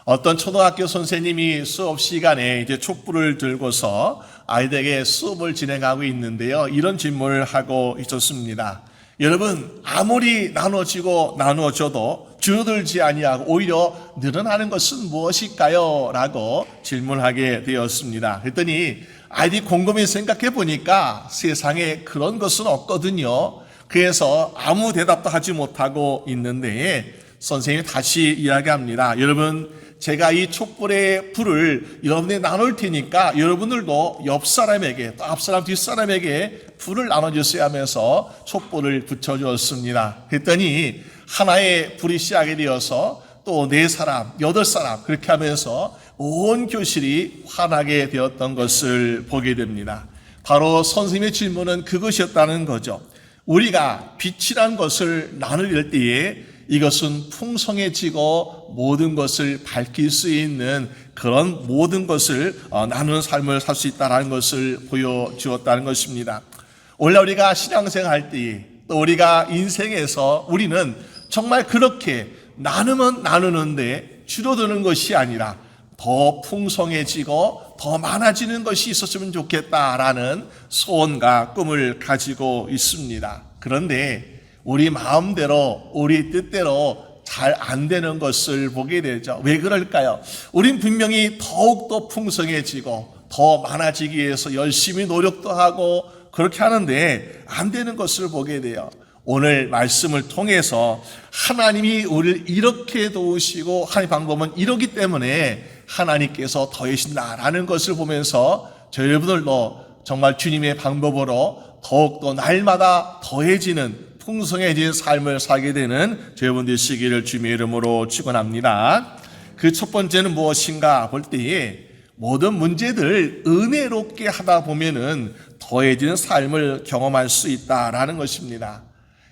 어떤 초등학교 선생님이 수업 시간에 이제 촛불을 들고서 아이들에게 수업을 진행하고 있는데요. 이런 질문을 하고 있었습니다. 여러분, 아무리 나누어져도 줄어들지 아니하고 오히려 늘어나는 것은 무엇일까요? 라고 질문하게 되었습니다. 그랬더니 아이들이 곰곰이 생각해 보니까 세상에 그런 것은 없거든요. 그래서 아무 대답도 하지 못하고 있는데 선생님이 다시 이야기합니다. 여러분, 제가 이 촛불의 불을 여러분에게 나눌 테니까 여러분들도 옆 사람에게 또 앞 사람 뒷 사람에게 불을 나눠주세요 하면서 촛불을 붙여주었습니다. 그랬더니 하나의 불이 시작이 되어서 또 4사람, 8사람 그렇게 하면서 온 교실이 환하게 되었던 것을 보게 됩니다. 바로 선생님의 질문은 그것이었다는 거죠. 우리가 빛이란 것을 나눌 때에 이것은 풍성해지고 모든 것을 밝힐 수 있는 그런 모든 것을 나누는 삶을 살 수 있다는 것을 보여주었다는 것입니다. 원래 우리가 신앙생활 할 때 또 우리가 인생에서 우리는 정말 그렇게 나누면 나누는데 줄어드는 것이 아니라 더 풍성해지고 더 많아지는 것이 있었으면 좋겠다라는 소원과 꿈을 가지고 있습니다. 그런데 우리 마음대로 우리 뜻대로 잘 안 되는 것을 보게 되죠. 왜 그럴까요? 우린 분명히 더욱더 풍성해지고 더 많아지기 위해서 열심히 노력도 하고 그렇게 하는데 안 되는 것을 보게 돼요. 오늘 말씀을 통해서 하나님이 우리를 이렇게 도우시고 하나님의 방법은 이러기 때문에 하나님께서 더해신다라는 것을 보면서 저희 여러분들도 정말 주님의 방법으로 더욱더 날마다 더해지는 풍성해진 삶을 살게 되는 여러분 되시기를 주님의 이름으로 축원합니다. 그 첫 번째는 무엇인가 볼 때에 모든 문제들 은혜롭게 하다 보면은 더해지는 삶을 경험할 수 있다라는 것입니다.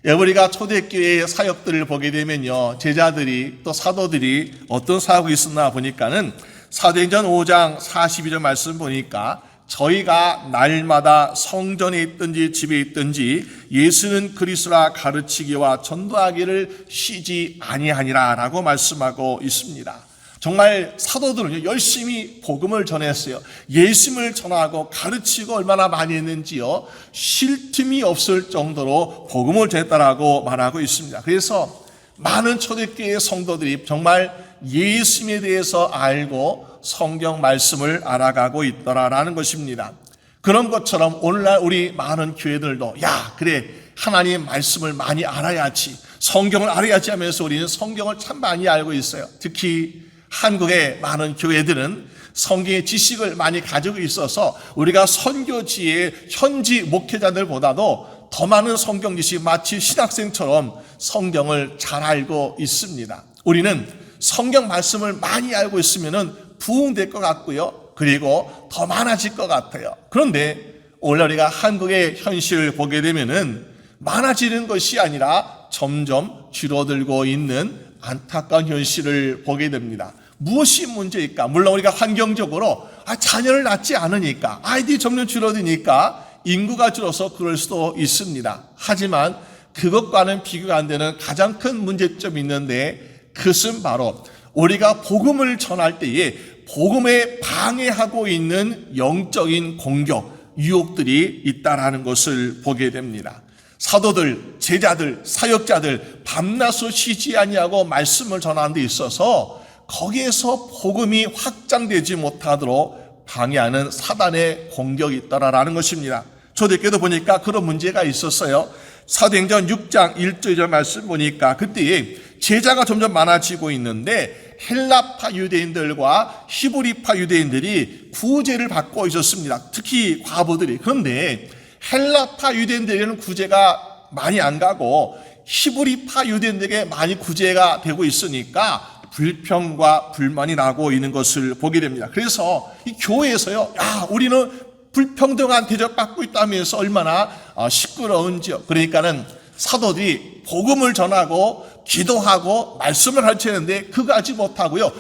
우리가 초대교회의 사역들을 보게 되면요, 제자들이 또 사도들이 어떤 사역이 있었나 보니까는 사도행전 5장 42절 말씀 보니까 저희가 날마다 성전에 있든지 집에 있든지 예수는 그리스도라 가르치기와 전도하기를 쉬지 아니하니라 라고 말씀하고 있습니다. 정말 사도들은 열심히 복음을 전했어요. 예수를 전하고 가르치고 얼마나 많이 했는지요, 쉴 틈이 없을 정도로 복음을 전했다라고 말하고 있습니다. 그래서 많은 초대교회 성도들이 정말 예수님에 대해서 알고 성경 말씀을 알아가고 있더라라는 것입니다. 그런 것처럼 오늘날 우리 많은 교회들도 그래 하나님의 말씀을 많이 알아야지, 성경을 알아야지 하면서 우리는 성경을 참 많이 알고 있어요. 특히 한국의 많은 교회들은 성경의 지식을 많이 가지고 있어서 우리가 선교지의 현지 목회자들보다도 더 많은 성경 지식, 마치 신학생처럼 성경을 잘 알고 있습니다. 우리는 성경 말씀을 많이 알고 있으면은 부흥될 것 같고요. 그리고 더 많아질 것 같아요. 그런데 오늘 우리가 한국의 현실을 보게 되면은 많아지는 것이 아니라 점점 줄어들고 있는 안타까운 현실을 보게 됩니다. 무엇이 문제일까? 물론 우리가 환경적으로 자녀를 낳지 않으니까, 아이들이 점점 줄어드니까 인구가 줄어서 그럴 수도 있습니다. 하지만 그것과는 비교가 안 되는 가장 큰 문제점이 있는데 그것은 바로 우리가 복음을 전할 때에 복음에 방해하고 있는 영적인 공격, 유혹들이 있다라는 것을 보게 됩니다. 사도들, 제자들, 사역자들 밤낮으로 쉬지 아니하고 말씀을 전하는 데 있어서 거기에서 복음이 확장되지 못하도록 방해하는 사단의 공격이 있다라는 것입니다. 초대교회도 보니까 그런 문제가 있었어요. 사도행전 6장 1절 말씀 보니까 그때에 제자가 점점 많아지고 있는데 헬라파 유대인들과 히브리파 유대인들이 구제를 받고 있었습니다. 특히 과부들이. 그런데 헬라파 유대인들에게는 구제가 많이 안 가고 히브리파 유대인들에게 많이 구제가 되고 있으니까 불평과 불만이 나고 있는 것을 보게 됩니다. 그래서 이 교회에서요, 우리는 불평등한 대접받고 있다면서 얼마나 시끄러운지요. 그러니까는 사도들이 복음을 전하고 기도하고 말씀을 가르치는데 그거 하지 못하고요,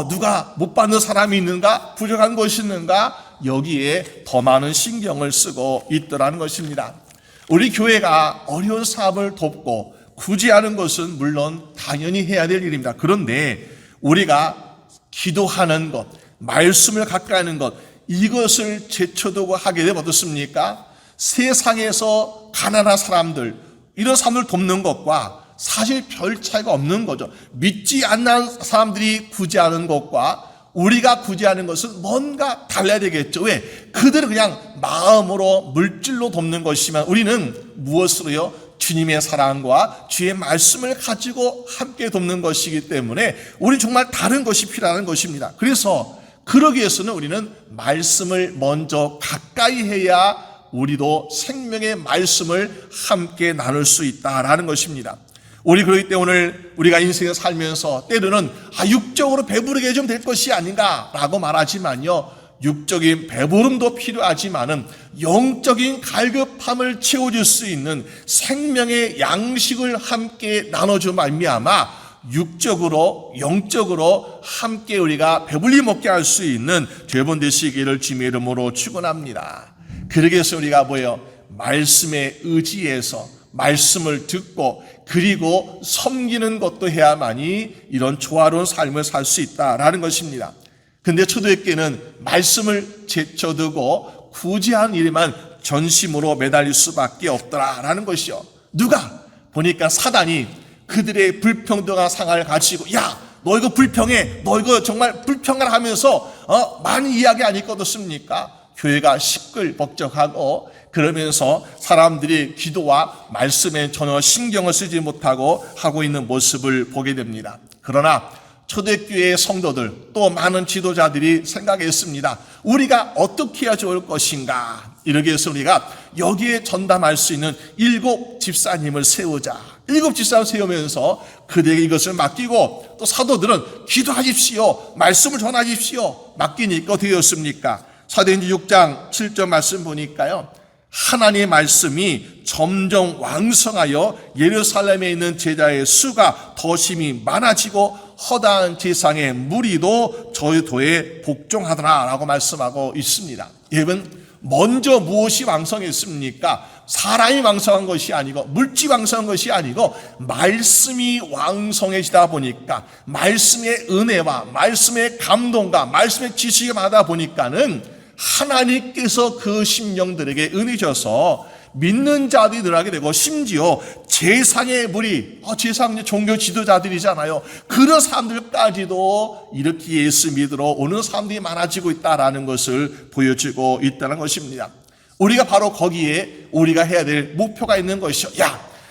누가 못 받는 사람이 있는가, 부족한 것이 있는가, 여기에 더 많은 신경을 쓰고 있더라는 것입니다. 우리 교회가 어려운 사람을 돕고 구제하는 것은 물론 당연히 해야 될 일입니다. 그런데 우리가 기도하는 것, 말씀을 가까이 하는 것, 이것을 제쳐두고 하게 되면 어떻습니까? 세상에서 가난한 사람들, 이런 사람들 돕는 것과 사실 별 차이가 없는 거죠. 믿지 않는 사람들이 구제하는 것과 우리가 구제하는 것은 뭔가 달라야 되겠죠. 왜? 그들은 그냥 마음으로 물질로 돕는 것이지만 우리는 무엇으로요? 주님의 사랑과 주의 말씀을 가지고 함께 돕는 것이기 때문에 우리는 정말 다른 것이 필요한 것입니다. 그래서 그러기 위해서는 우리는 말씀을 먼저 가까이 해야 우리도 생명의 말씀을 함께 나눌 수 있다라는 것입니다. 우리 그렇기 때문에 오늘 우리가 인생을 살면서 때로는 육적으로 배부르게 좀 될 것이 아닌가라고 말하지만요, 육적인 배부름도 필요하지만은 영적인 갈급함을 채워줄 수 있는 생명의 양식을 함께 나눠주 말미암아 육적으로 영적으로 함께 우리가 배불리 먹게 할 수 있는 여러분 되시기를 주님의 이름으로 축원합니다. 그러기 위해서 우리가 뭐예요? 말씀에 의지해서 말씀을 듣고 그리고 섬기는 것도 해야만이 이런 조화로운 삶을 살 수 있다라는 것입니다. 근데 초대교회는 말씀을 제쳐두고 구제하는 일에만 전심으로 매달릴 수밖에 없더라라는 것이요. 누가 보니까 사단이 그들의 불평등한 상황을 가지고 야, 너 이거 불평해, 너 이거 정말 불평을 하면서 많이 이야기 안 했거든요. 교회가 시끌벅적하고 그러면서 사람들이 기도와 말씀에 전혀 신경을 쓰지 못하고 하고 있는 모습을 보게 됩니다. 그러나 초대교회의 성도들 또 많은 지도자들이 생각했습니다. 우리가 어떻게 해야 좋을 것인가? 이러기 위해서 우리가 여기에 전담할 수 있는 7 집사님을 세우자. 7 집사를 세우면서 그들에게 이것을 맡기고 또 사도들은 기도하십시오. 말씀을 전하십시오. 맡기니까 어떻게 되었습니까? 사도행전 6장 7절 말씀 보니까요, 하나님의 말씀이 점점 왕성하여 예루살렘에 있는 제자의 수가 더 심히 많아지고 허다한 지상의 무리도 저희 도에 복종하더라라고 말씀하고 있습니다. 여러분, 먼저 무엇이 왕성했습니까? 사람이 왕성한 것이 아니고 물질이 왕성한 것이 아니고 말씀이 왕성해지다 보니까 말씀의 은혜와 말씀의 감동과 말씀의 지식을 받아 보니까는 하나님께서 그 심령들에게 은혜 주셔서 믿는 자들이 늘어나게 되고 심지어 재상의 무리, 재상 종교 지도자들이잖아요. 그런 사람들까지도 이렇게 예수 믿으러 오는 사람들이 많아지고 있다는 것을 보여주고 있다는 것입니다. 우리가 바로 거기에 우리가 해야 될 목표가 있는 것이죠.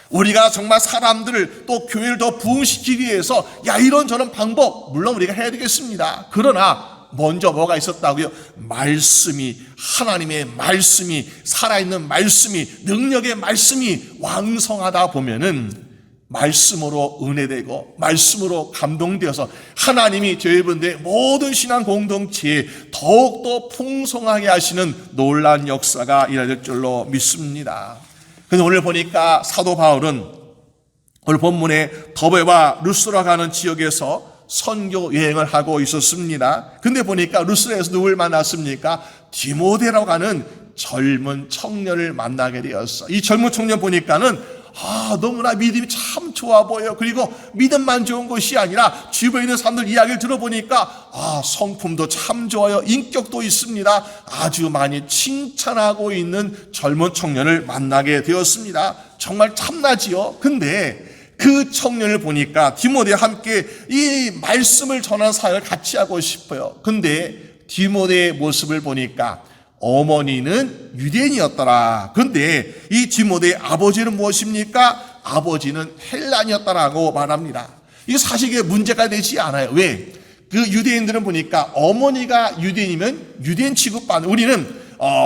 우리가 정말 사람들을 또 교회를 더 부흥시키기 위해서 이런저런 방법 물론 우리가 해야 되겠습니다. 그러나 먼저 뭐가 있었다고요? 말씀이, 하나님의 말씀이, 살아있는 말씀이, 능력의 말씀이 왕성하다 보면은 말씀으로 은혜되고 말씀으로 감동되어서 하나님이 저희분들의 모든 신앙 공동체에 더욱더 풍성하게 하시는 놀라운 역사가 일어날 줄로 믿습니다. 근데 오늘 보니까 사도 바울은 오늘 본문에 더베와 루스라 가는 지역에서 선교 여행을 하고 있었습니다. 근데 보니까 루스라에서 누굴 만났습니까? 디모데라고 하는 젊은 청년을 만나게 되었어. 이 젊은 청년 보니까는 너무나 믿음이 참 좋아 보여요. 그리고 믿음만 좋은 것이 아니라 주변에 있는 사람들 이야기를 들어보니까 성품도 참 좋아요. 인격도 있습니다. 아주 많이 칭찬하고 있는 젊은 청년을 만나게 되었습니다. 정말 참나지요. 근데 그 청년을 보니까 디모데와 함께 이 말씀을 전하는 사역을 같이 하고 싶어요. 근데 디모데의 모습을 보니까 어머니는 유대인이었더라. 그런데 이 디모데의 아버지는 무엇입니까? 아버지는 헬란이었다라고 말합니다. 이게 사실 이게 문제가 되지 않아요. 왜? 그 유대인들은 보니까 어머니가 유대인이면 유대인 취급받는, 우리는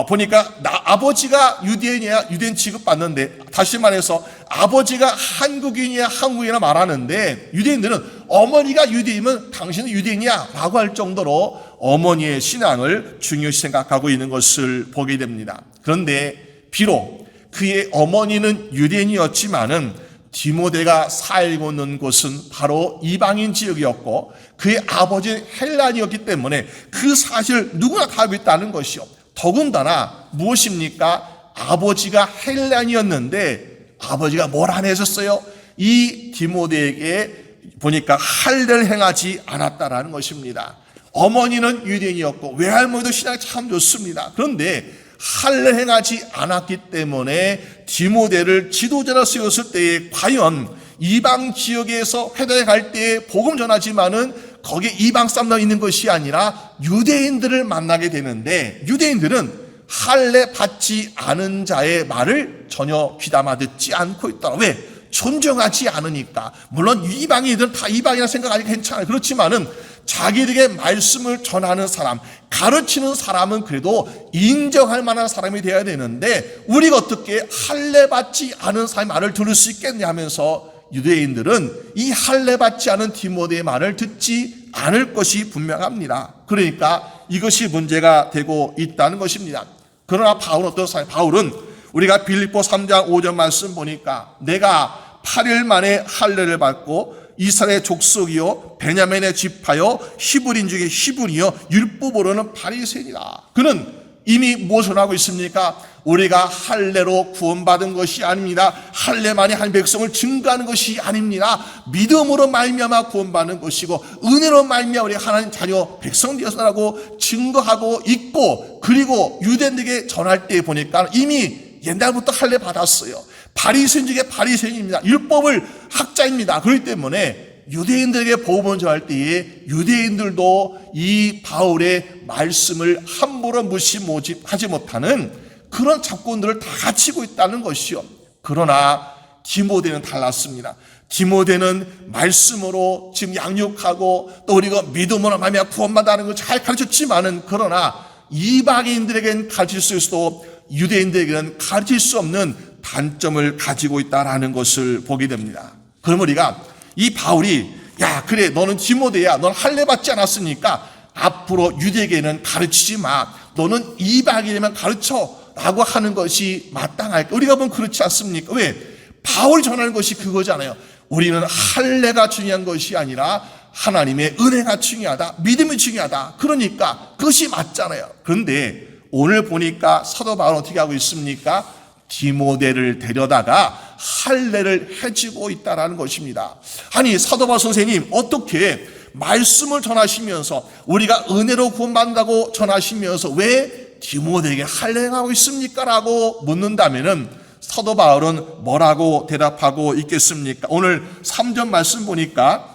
보니까 아버지가 유대인이야 유대인 취급받는데, 다시 말해서 아버지가 한국인이야 한국인이라 말하는데 유대인들은 어머니가 유대인이면 당신은 유대인이야 라고 할 정도로 어머니의 신앙을 중요시 생각하고 있는 것을 보게 됩니다. 그런데 비록 그의 어머니는 유대인이었지만은 디모데가 살고 있는 곳은 바로 이방인 지역이었고 그의 아버지는 헬란이었기 때문에 그 사실을 누구나 다 알고 있다는 것이요. 더군다나 무엇입니까? 아버지가 헬란이었는데 아버지가 뭘 안 해줬어요? 이 디모데에게 보니까 할례를 행하지 않았다라는 것입니다. 어머니는 유대인이었고 외할머니도 신앙이 참 좋습니다. 그런데 할례를 행하지 않았기 때문에 디모데를 지도자로 세웠을 때에 과연 이방 지역에서 회당에 갈 때에 복음 전하지만은 거기에 이방 사람만 있는 것이 아니라 유대인들을 만나게 되는데, 유대인들은 할례 받지 않은 자의 말을 전혀 귀담아 듣지 않고 있더라. 왜? 존중하지 않으니까. 물론 이방인들은 다 이방이라 생각하니까 괜찮아요. 그렇지만은 자기들에게 말씀을 전하는 사람, 가르치는 사람은 그래도 인정할 만한 사람이 되어야 되는데, 우리가 어떻게 할례 받지 않은 사람의 말을 들을 수 있겠냐 하면서 유대인들은 이 할례 받지 않은 디모데의 말을 듣지 않을 것이 분명합니다. 그러니까 이것이 문제가 되고 있다는 것입니다. 그러나 바울은 어떤 사람이에요? 바울은 우리가 빌립보 3장 5절 말씀 보니까 내가 8일 만에 할례를 받고 이스라엘 족속이요 베냐민의 지파요 히브리인 중에 히브리요 율법으로는 바리새인이다. 그는 이미 무엇을 하고 있습니까? 우리가 할례로 구원받은 것이 아닙니다. 할례만이 한 백성을 증거하는 것이 아닙니다. 믿음으로 말미암아 구원받는 것이고 은혜로 말미암아 우리 하나님 자녀 백성 되었다라고 증거하고 있고, 그리고 유대인에게 전할 때 보니까 이미 옛날부터 할례 받았어요. 바리새인 중에 바리새인입니다. 율법을 학자입니다. 그렇기 때문에 유대인들에게 복음을 전할 때에 유대인들도 이 바울의 말씀을 함부로 무시하지 못하는 그런 조건들을 다 갖추고 있다는 것이요. 그러나 디모데는 달랐습니다. 디모데는 말씀으로 지금 양육하고 또 우리가 믿음으로 말미암아 구원받는 걸 잘 가르쳤지만은, 그러나 이방인들에게는 가르칠 수 있어도 유대인들에게는 가르칠 수 없는 단점을 가지고 있다라는 것을 보게 됩니다. 그럼 우리가 이 바울이 야 그래 너는 디모데야, 넌 할례 받지 않았으니까 앞으로 유대에게는 가르치지 마, 너는 이방인에만 가르쳐 라고 하는 것이 마땅할까? 우리가 보면 그렇지 않습니까? 왜? 바울이 전하는 것이 그거잖아요. 우리는 할례가 중요한 것이 아니라 하나님의 은혜가 중요하다, 믿음이 중요하다. 그러니까 그것이 맞잖아요. 그런데 오늘 보니까 사도 바울은 어떻게 하고 있습니까? 디모데를 데려다가 할례를 해주고 있다는 것입니다. 아니 사도 바울 선생님, 어떻게 말씀을 전하시면서 우리가 은혜로 구원받는다고 전하시면서 왜 디모데에게 할례하고 있습니까? 라고 묻는다면은 사도 바울은 뭐라고 대답하고 있겠습니까? 오늘 3절 말씀 보니까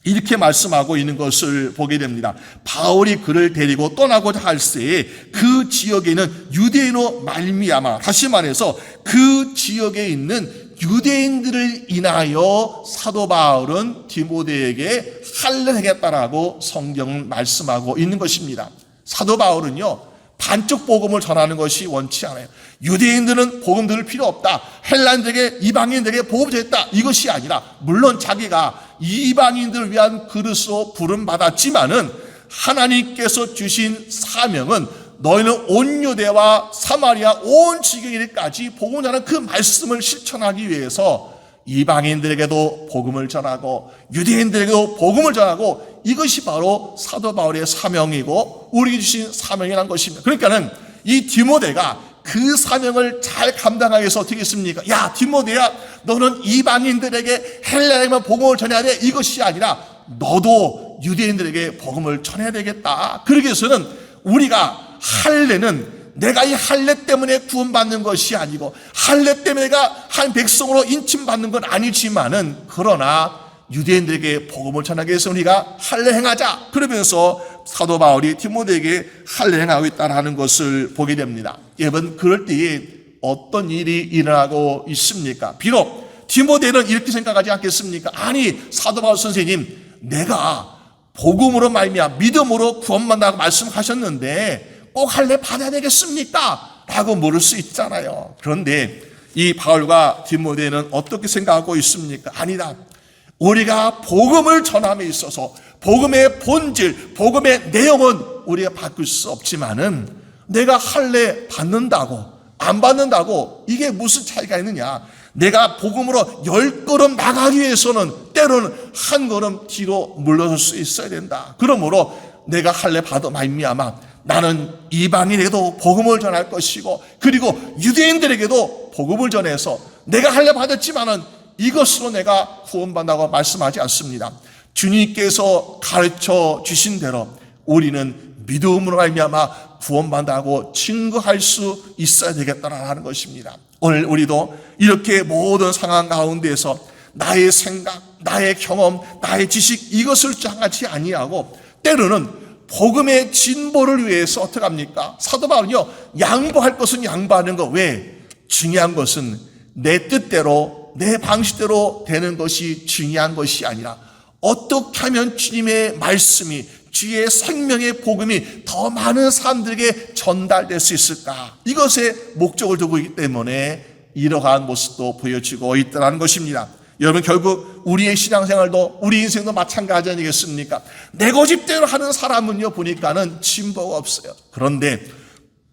이렇게 말씀하고 있는 것을 보게 됩니다. 바울이 그를 데리고 떠나고자 할 때에 그 지역에는 유대인으로 말미암아, 다시 말해서 그 지역에 있는 유대인들을 인하여 사도 바울은 디모데에게 할례를 하겠다라고 성경은 말씀하고 있는 것입니다. 사도 바울은요 반쪽 복음을 전하는 것이 원치 않아요. 유대인들은 복음 들을 필요 없다, 헬라인들에게 이방인들에게 복음 전했다, 이것이 아니라, 물론 자기가 이방인들을 위한 그릇으로 부름받았지만은 하나님께서 주신 사명은 너희는 온 유대와 사마리아 온 지경에까지 복음 전하는 그 말씀을 실천하기 위해서 이방인들에게도 복음을 전하고 유대인들에게도 복음을 전하고, 이것이 바로 사도 바울의 사명이고 우리에게 주신 사명이라는 것입니다. 그러니까는 이 디모데가 그 사명을 잘 감당하기 위해서 어떻게 했습니까? 야 디모데야, 너는 이방인들에게 헬라에게만 복음을 전해야 돼, 이것이 아니라 너도 유대인들에게 복음을 전해야 되겠다. 그러기 위해서는 우리가 할례는 내가 이 할례 때문에 구원받는 것이 아니고 할례 때문에 내가 한 백성으로 인침받는 건 아니지만은, 그러나 유대인들에게 복음을 전하기 위해서 우리가 할례 행하자. 그러면서 사도 바울이 디모데에게 할례 행하고 있다는 것을 보게 됩니다. 여러분, 그럴 때에 어떤 일이 일어나고 있습니까? 비록 디모데는 이렇게 생각하지 않겠습니까? 아니 사도 바울 선생님, 내가 복음으로 말미암아 믿음으로 구원받는다고 말씀하셨는데 꼭 할례 받아야 되겠습니까? 라고 물을 수 있잖아요. 그런데 이 바울과 디모데는 어떻게 생각하고 있습니까? 아니다. 우리가 복음을 전함에 있어서 복음의 본질, 복음의 내용은 우리가 바꿀 수 없지만은 내가 할례 받는다고 안 받는다고 이게 무슨 차이가 있느냐? 내가 복음으로 10걸음 나가기 위해서는 때로는 한 걸음 뒤로 물러설 수 있어야 된다. 그러므로 내가 할례 받아 말미암아 나는 이방인에게도 복음을 전할 것이고, 그리고 유대인들에게도 복음을 전해서 내가 할례 받았지만은 이것으로 내가 구원받는다고 말씀하지 않습니다. 주님께서 가르쳐 주신 대로 우리는 믿음으로 말미암아 구원받는다고 증거할 수 있어야 되겠다라는 것입니다. 오늘 우리도 이렇게 모든 상황 가운데에서 나의 생각, 나의 경험, 나의 지식 이것을 향하지 아니하고 때로는 복음의 진보를 위해서 어떻게 합니까? 사도 바울은요, 양보할 것은 양보하는 거. 왜? 중요한 것은 내 뜻대로 내 방식대로 되는 것이 중요한 것이 아니라 어떻게 하면 주님의 말씀이, 주의 생명의 복음이 더 많은 사람들에게 전달될 수 있을까? 이것에 목적을 두고 있기 때문에 이러한 모습도 보여지고 있다는 것입니다. 여러분, 결국 우리의 신앙생활도 우리 인생도 마찬가지 아니겠습니까? 내 고집대로 하는 사람은요, 보니까는 진보가 없어요. 그런데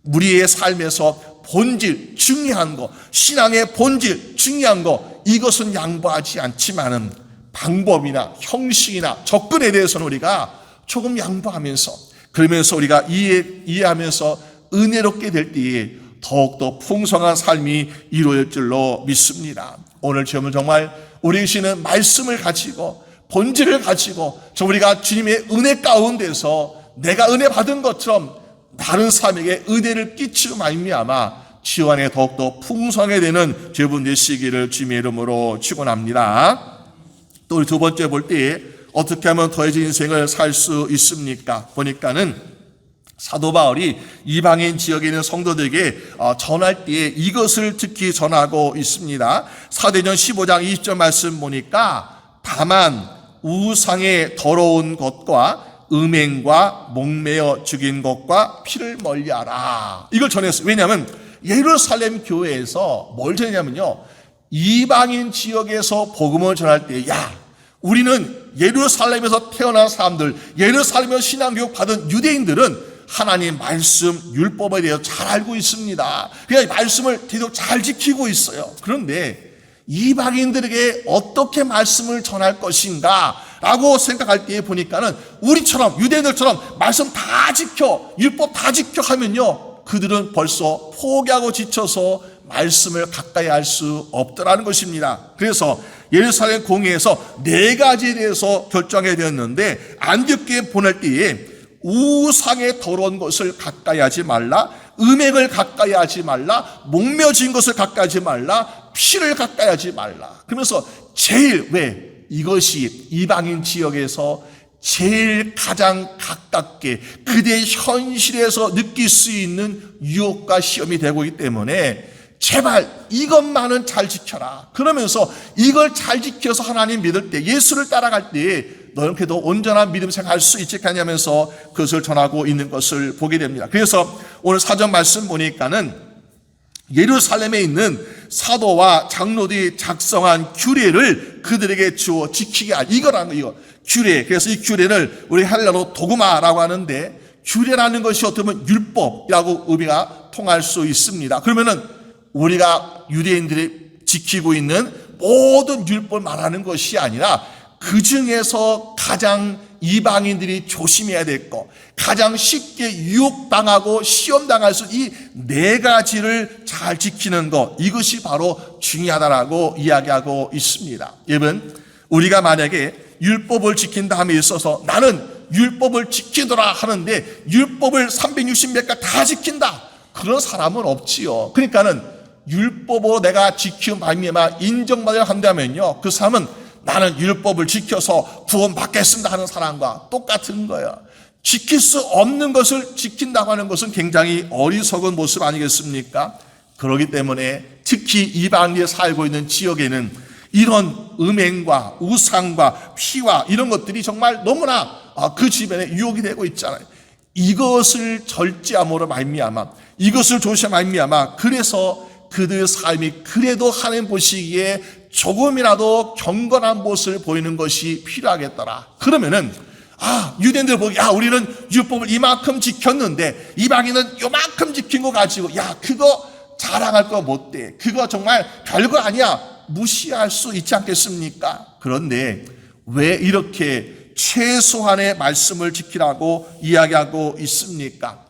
우리의 삶에서 본질, 중요한 거, 신앙의 본질, 중요한 거, 이것은 양보하지 않지만은 방법이나 형식이나 접근에 대해서는 우리가 조금 양보하면서, 그러면서 우리가 이해하면서 은혜롭게 될 때에 더욱더 풍성한 삶이 이루어질 줄로 믿습니다. 오늘 정말 우리 주시는 말씀을 가지고 본질을 가지고 우리가 주님의 은혜 가운데서 내가 은혜 받은 것처럼 다른 사람에게 은혜를 끼치고 말미암아 지원 안에 더욱더 풍성하게 되는 여러분 되시기를 주님의 이름으로 축원합니다. 또 우리 두 번째 볼 때 어떻게 하면 더해진 인생을 살 수 있습니까? 보니까는 사도 바울이 이방인 지역에 있는 성도들에게 전할 때에 이것을 특히 전하고 있습니다. 사도행전 15장 20절 말씀 보니까 다만 우상의 더러운 것과 음행과 목매어 죽인 것과 피를 멀리하라. 이걸 전했어요. 왜냐하면 예루살렘 교회에서 뭘 전했냐면요, 이방인 지역에서 복음을 전할 때 우리는 예루살렘에서 태어난 사람들, 예루살렘에서 신앙교육 받은 유대인들은 하나님 말씀, 율법에 대해서 잘 알고 있습니다. 그러니까 말씀을 계속 잘 지키고 있어요. 그런데 이방인들에게 어떻게 말씀을 전할 것인가 라고 생각할 때 보니까는 우리처럼, 유대인들처럼 말씀 다 지켜, 율법 다 지켜 하면요, 그들은 벌써 포기하고 지쳐서 말씀을 가까이 할 수 없더라는 것입니다. 그래서 예루살렘 공회에서 4가지에 대해서 결정하게 되었는데, 안디옥교에 보낼 때에 우상의 더러운 것을 가까이 하지 말라, 음행을 가까이 하지 말라, 목매어진 것을 가까이 하지 말라, 피를 가까이 하지 말라. 그러면서 이것이 이방인 지역에서 제일 가장 가깝게 그대의 현실에서 느낄 수 있는 유혹과 시험이 되고 있기 때문에 제발 이것만은 잘 지켜라. 그러면서 이걸 잘 지켜서 하나님 믿을 때, 예수를 따라갈 때 너는 그래도 온전한 믿음 생활할 수 있지 않냐면서 그것을 전하고 있는 것을 보게 됩니다. 그래서 오늘 사전 말씀 보니까는 예루살렘에 있는 사도와 장로들이 작성한 규례를 그들에게 주어 지키게 할, 이거라는 이거 규례. 그래서 이 규례를 우리 헬라로 도그마라고 하는데, 규례라는 것이 어떻게 보면 율법이라고 의미가 통할 수 있습니다. 그러면은 우리가 유대인들이 지키고 있는 모든 율법을 말하는 것이 아니라 그 중에서 가장 이방인들이 조심해야 될 것, 가장 쉽게 유혹당하고 시험당할 수 있는 이 4가지를 잘 지키는 것, 이것이 바로 중요하다라고 이야기하고 있습니다. 여러분, 우리가 만약에 율법을 지킨다 함에 있어서 나는 율법을 지키더라 하는데 율법을 360몇 가지 다 지킨다, 그런 사람은 없지요. 그러니까는 율법으로 내가 지키면 말미암아 인정받아야 한다면요, 그 사람은 나는 율법을 지켜서 구원받겠습니다 하는 사람과 똑같은 거예요. 지킬 수 없는 것을 지킨다고 하는 것은 굉장히 어리석은 모습 아니겠습니까? 그렇기 때문에 특히 이방인이 살고 있는 지역에는 이런 음행과 우상과 피와 이런 것들이 정말 너무나 그 주변에 유혹이 되고 있잖아요. 이것을 절제함으로 말미암아, 이것을 조심함으로 말미암아, 그래서 그들의 삶이 그래도 하나님 보시기에 조금이라도 경건한 모습을 보이는 것이 필요하겠더라. 그러면은 유대인들 보기, 우리는 율법을 이만큼 지켰는데 이방인은 요만큼 지킨 거 가지고 그거 자랑할 거 못 돼, 그거 정말 별거 아니야, 무시할 수 있지 않겠습니까? 그런데 왜 이렇게 최소한의 말씀을 지키라고 이야기하고 있습니까?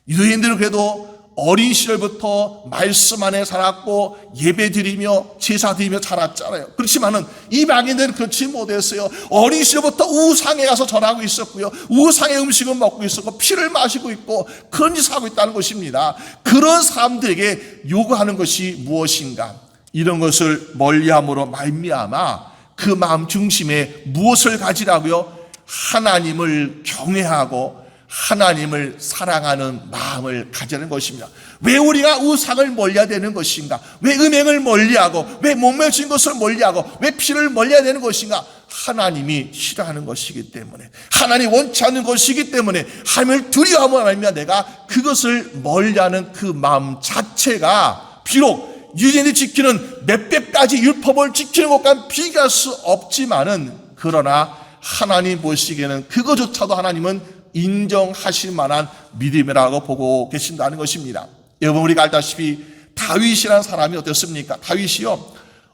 유대인들은 그래도 어린 시절부터 말씀 안에 살았고 예배드리며 제사드리며 자랐잖아요. 그렇지만은 이방인들은 그렇지 못했어요. 어린 시절부터 우상에 가서 절하고 있었고요, 우상의 음식을 먹고 있었고 피를 마시고 있고 그런 짓을 하고 있다는 것입니다. 그런 사람들에게 요구하는 것이 무엇인가? 이런 것을 멀리함으로 말미암아 그 마음 중심에 무엇을 가지라고요? 하나님을 경외하고 하나님을 사랑하는 마음을 가지는 것입니다. 왜 우리가 우상을 멀리해야 되는 것인가? 왜 음행을 멀리하고 왜 목매진 것을 멀리하고 왜 피를 멀리해야 되는 것인가? 하나님이 싫어하는 것이기 때문에, 하나님 원치 않는 것이기 때문에 하나님을 두려워함으로 말미암아 내가 그것을 멀리하는 그 마음 자체가 비록 유대인이 지키는 몇백 가지 율법을 지키는 것과 비교할 수 없지만은, 그러나 하나님 보시기에는 그거조차도 하나님은 인정하실 만한 믿음이라고 보고 계신다는 것입니다. 여러분, 우리가 알다시피 다윗이라는 사람이 어땠습니까? 다윗이요,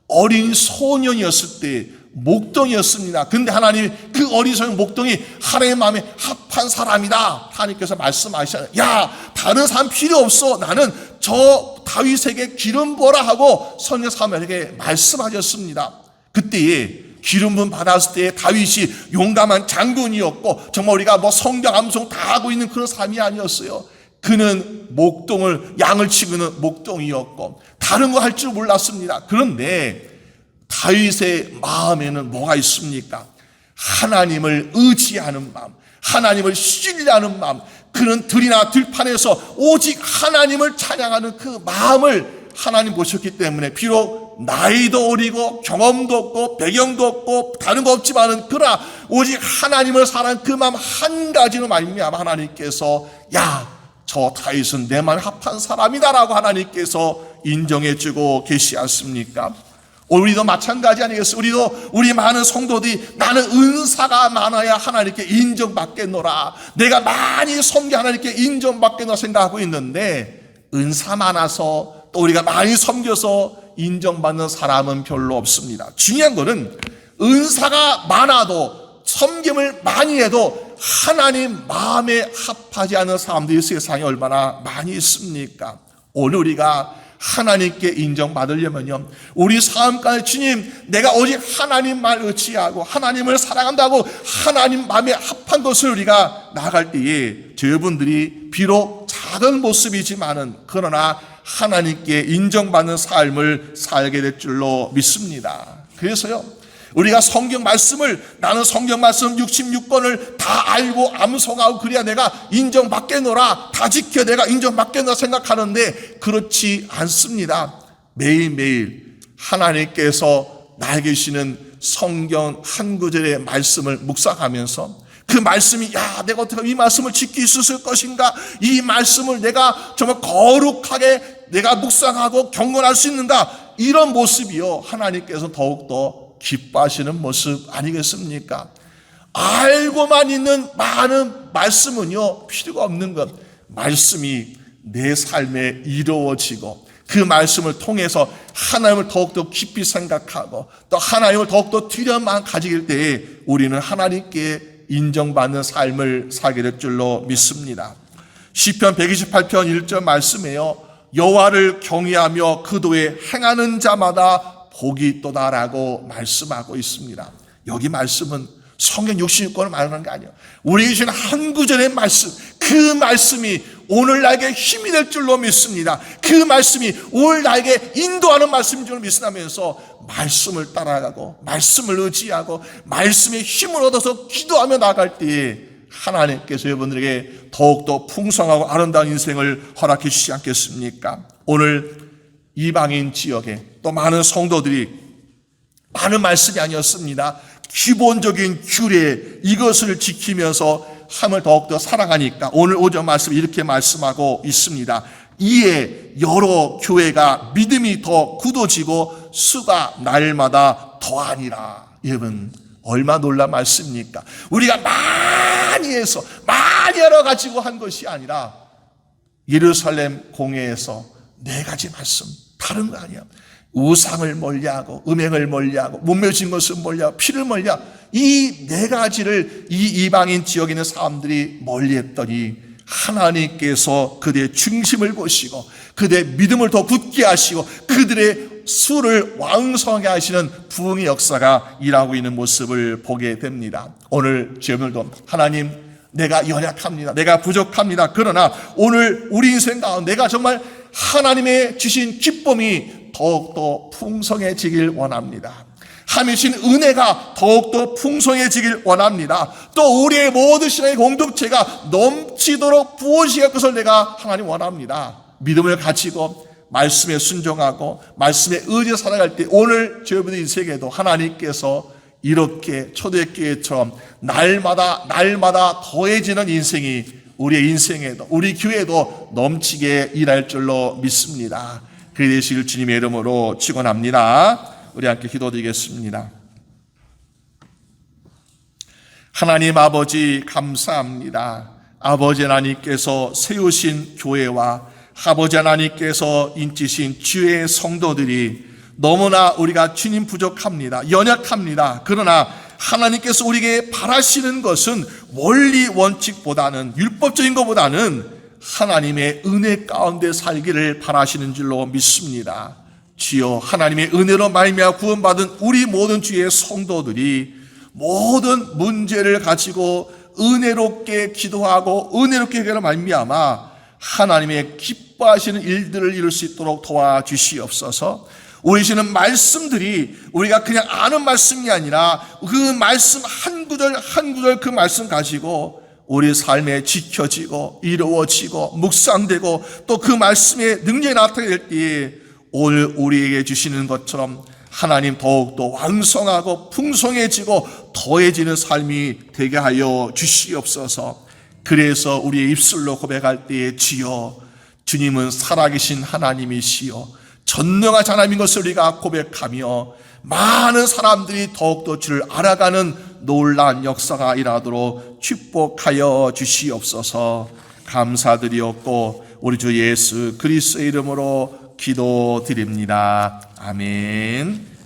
어린 소년이었을 때 목동이었습니다. 근데 하나님이 그 어린 소년 목동이 하나님의 마음에 합한 사람이다, 하나님께서 말씀하시잖아요. 야, 다른 사람 필요 없어, 나는 저 다윗에게 기름 부어라 하고 선지자 사무엘에게 말씀하셨습니다. 그때에 기름 부음 받았을 때 다윗이 용감한 장군이었고 정말 우리가 성경 암송 다 하고 있는 그런 삶이 아니었어요. 그는 목동을, 양을 치고는 목동이었고 다른 거 할 줄 몰랐습니다. 그런데 다윗의 마음에는 뭐가 있습니까? 하나님을 의지하는 마음, 하나님을 신뢰하는 마음. 그는 들이나 들판에서 오직 하나님을 찬양하는 그 마음을 하나님 보셨기 때문에, 비록 나이도 어리고 경험도 없고 배경도 없고 다른 거 없지만은, 그러나 오직 하나님을 사랑하는 그 마음 한 가지로 말미암아 하나님께서 야, 저 다윗은 내 마음에 합한 사람이다라고 하나님께서 인정해주고 계시지 않습니까? 우리도 마찬가지 아니겠어요? 우리도 우리 많은 성도들이 나는 은사가 많아야 하나님께 인정받겠노라, 내가 많이 섬겨 하나님께 인정받겠노라 생각하고 있는데, 은사 많아서 또 우리가 많이 섬겨서 인정받는 사람은 별로 없습니다. 중요한 거는 은사가 많아도 섬김을 많이 해도 하나님 마음에 합하지 않은 사람들이 세상에 얼마나 많이 있습니까? 오늘 우리가 하나님께 인정받으려면요, 우리 삶 가운데 주님, 내가 오직 하나님 말 의지하고 하나님을 사랑한다고 하나님 마음에 합한 것을 우리가 나아갈 때에 저분들이 비록 작은 모습이지만은 그러나 하나님께 인정받는 삶을 살게 될 줄로 믿습니다. 그래서요, 우리가 성경 말씀을, 나는 성경 말씀 66권을 다 알고 암송하고 그래야 내가 인정받겠노라, 다 지켜 내가 인정받겠노라 생각하는데 그렇지 않습니다. 매일매일 하나님께서 나에게 주시는 성경 한 구절의 말씀을 묵상하면서 그 말씀이, 야, 내가 어떻게 이 말씀을 지킬 수 있을 것인가, 이 말씀을 내가 정말 거룩하게 내가 묵상하고 경건할 수 있는가, 이런 모습이요, 하나님께서 더욱더 기뻐하시는 모습 아니겠습니까? 알고만 있는 많은 말씀은요, 필요가 없는 것. 말씀이 내 삶에 이루어지고 그 말씀을 통해서 하나님을 더욱더 깊이 생각하고 또 하나님을 더욱더 두려움만 가질 때에 우리는 하나님께 인정받는 삶을 살게 될 줄로 믿습니다. 시편 128편 1절 말씀에요, 여호와를 경외하며 그 도에 행하는 자마다 복이 있도다라고 말씀하고 있습니다. 여기 말씀은 성경 66권을 말하는 게 아니에요. 우리에게 주신 한 구절의 말씀, 그 말씀이 오늘 나에게 힘이 될 줄로 믿습니다. 그 말씀이 오늘 나에게 인도하는 말씀인 줄로 믿으면서 말씀을 따라가고 말씀을 의지하고 말씀의 힘을 얻어서 기도하며 나아갈 때에 하나님께서 여러분들에게 더욱더 풍성하고 아름다운 인생을 허락해 주시지 않겠습니까? 오늘 이방인 지역에 또 많은 성도들이 많은 말씀이 아니었습니다. 기본적인 규례, 이것을 지키면서 하나님을 더욱더 사랑하니까 오늘 오전 말씀 이렇게 말씀하고 있습니다. 이에 여러 교회가 믿음이 더 굳어지고 수가 날마다 더하니라. 여러분, 얼마 놀란 말씀입니까? 우리가 많이 해서 많이 알아가지고 한 것이 아니라 예루살렘 공회에서 4가지 말씀, 다른 거 아니야. 우상을 멀리하고 음행을 멀리하고 몸매진 것을 멀리하고 피를 멀리하고 이 4가지를 이 이방인 지역에 있는 사람들이 멀리했더니 하나님께서 그들의 중심을 보시고 그들의 믿음을 더 굳게 하시고 그들의 수를 왕성하게 하시는 부흥의 역사가 일하고 있는 모습을 보게 됩니다. 오늘 저희들도 하나님, 내가 연약합니다. 내가 부족합니다. 그러나 오늘 우리 인생 가운데 내가 정말 하나님의 주신 기쁨이 더욱더 풍성해지길 원합니다. 하나님의 주신 은혜가 더욱더 풍성해지길 원합니다. 또 우리의 모든 신앙의 공동체가 넘치도록 부어지게 할 것을 내가 하나님 원합니다. 믿음을 가지고 말씀에 순종하고 말씀에 의지해 살아갈 때 오늘 저희들의 인생에도 하나님께서 이렇게 초대교회처럼 날마다 더해지는 인생이 우리의 인생에도 우리 교회에도 넘치게 일할 줄로 믿습니다. 그리 되시길 주님의 이름으로 축원합니다. 우리 함께 기도드리겠습니다. 하나님 아버지 감사합니다. 아버지 하나님께서 세우신 교회와 아버지 하나님께서 인치신 주의 성도들이 너무나 우리가 주님 부족합니다. 연약합니다. 그러나 하나님께서 우리에게 바라시는 것은 원리 원칙보다는 율법적인 것보다는 하나님의 은혜 가운데 살기를 바라시는 줄로 믿습니다. 주여, 하나님의 은혜로 말미암아 구원받은 우리 모든 주의 성도들이 모든 문제를 가지고 은혜롭게 기도하고 은혜롭게 해결하는 말미암아 하나님의 기뻐하시는 일들을 이룰 수 있도록 도와주시옵소서. 우리 주시는 말씀들이 우리가 그냥 아는 말씀이 아니라 그 말씀 한 구절 한 구절 그 말씀 가지고 우리 삶에 지켜지고 이루어지고 묵상되고 또 그 말씀의 능력이 나타나게 될 때에 오늘 우리에게 주시는 것처럼 하나님 더욱더 왕성하고 풍성해지고 더해지는 삶이 되게 하여 주시옵소서. 그래서 우리의 입술로 고백할 때에 주여, 주님은 살아계신 하나님이시여 전능하신 하나님인 것을 우리가 고백하며 많은 사람들이 더욱더 주를 알아가는 놀라운 역사가 일어나도록 축복하여 주시옵소서. 감사드리옵고 우리 주 예수 그리스도의 이름으로 기도드립니다. 아멘.